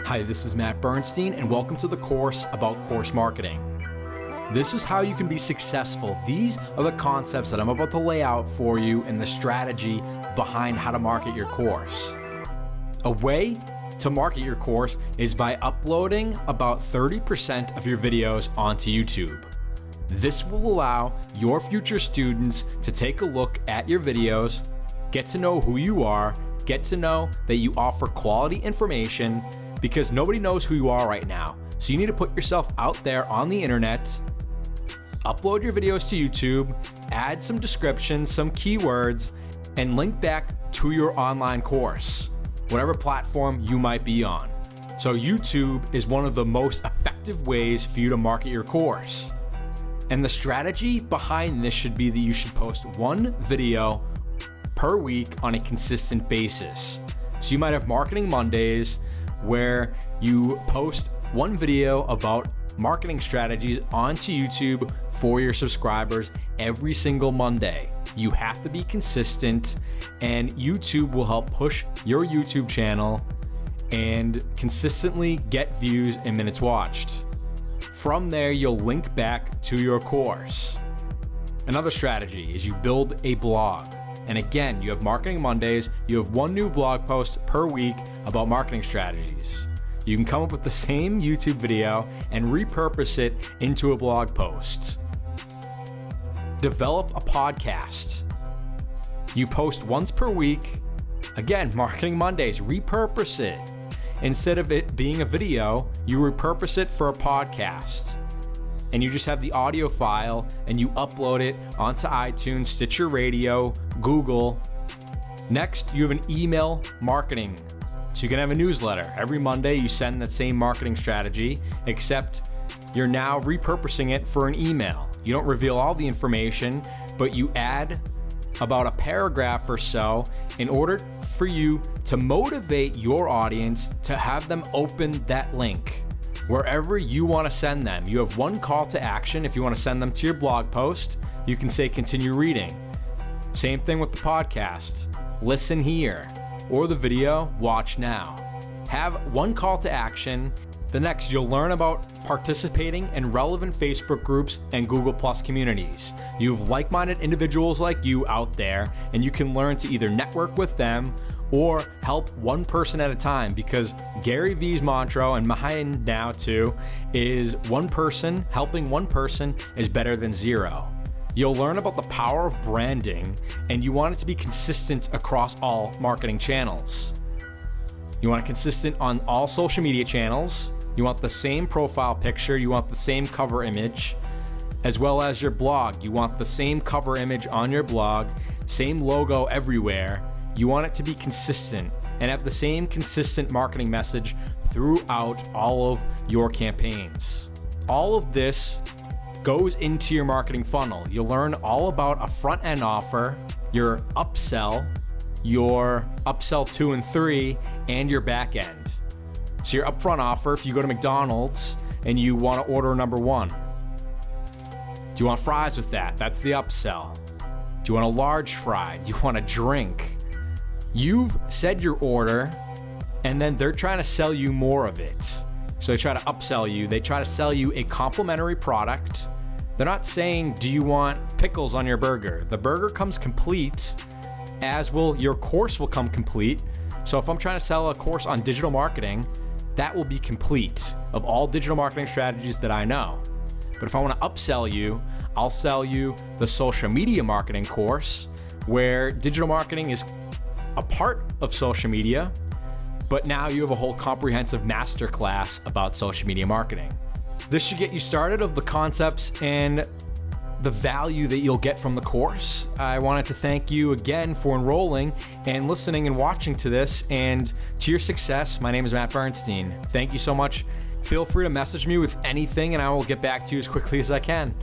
Hi, this is Matt Bernstein, and welcome to the course about course marketing. This is how you can be successful. These are the concepts that I'm about to lay out for you and the strategy behind how to market your course. A way to market your course is by uploading about 30% of your videos onto YouTube. This will allow your future students to take a look at your videos, get to know who you are, get to know that you offer quality information, because nobody knows who you are right now. So you need to put yourself out there on the internet, upload your videos to YouTube, add some descriptions, some keywords, and link back to your online course, whatever platform you might be on. So YouTube is one of the most effective ways for you to market your course. And the strategy behind this should be that you should post one video per week on a consistent basis. So you might have Marketing Mondays, where you post one video about marketing strategies onto YouTube for your subscribers every single Monday. You have to be consistent, and YouTube will help push your YouTube channel and consistently get views and minutes watched. From there, you'll link back to your course. Another strategy is you build a blog. And again, you have Marketing Mondays, you have one new blog post per week about marketing strategies. You can come up with the same YouTube video and repurpose it into a blog post. Develop a podcast. You post once per week. Again, Marketing Mondays, repurpose it. Instead of it being a video, you repurpose it for a podcast. And you just have the audio file and you upload it onto iTunes, Stitcher Radio, Google. Next, you have an email marketing. So you can have a newsletter. Every Monday, you send that same marketing strategy, except you're now repurposing it for an email. You don't reveal all the information, but you add about a paragraph or so in order for you to motivate your audience to have them open that link. Wherever you want to send them, you have one call to action. If you want to send them to your blog post, you can say continue reading. Same thing with the podcast. Listen here. Or the video, watch now. Have one call to action. The next, you'll learn about participating in relevant Facebook groups and Google Plus communities. You have like-minded individuals like you out there, and you can learn to either network with them or help one person at a time, because Gary Vee's mantra, and mine now too, is one person helping one person is better than zero. You'll learn about the power of branding, and you want it to be consistent across all marketing channels. You want it consistent on all social media channels. You want the same profile picture. You want the same cover image, as well as your blog. You want the same cover image on your blog, same logo everywhere. You want it to be consistent and have the same consistent marketing message throughout all of your campaigns. All of this goes into your marketing funnel. You'll learn all about a front-end offer, your upsell 2 and 3, and your back end. So your upfront offer, if you go to McDonald's and you want to order number 1, do you want fries with that? That's the upsell. Do you want a large fry? Do you want a drink? You've said your order, and then they're trying to sell you more of it. So they try to upsell you. They try to sell you a complimentary product. They're not saying, do you want pickles on your burger? The burger comes complete, as will your course will come complete. So if I'm trying to sell a course on digital marketing, that will be complete of all digital marketing strategies that I know. But if I want to upsell you, I'll sell you the social media marketing course, where digital marketing is a part of social media, but now you have a whole comprehensive masterclass about social media marketing. This should get you started of the concepts and the value that you'll get from the course. I wanted to thank you again for enrolling and listening and watching to this, and to your success. My name is Matt Bernstein. Thank you so much. Feel free to message me with anything and I will get back to you as quickly as I can.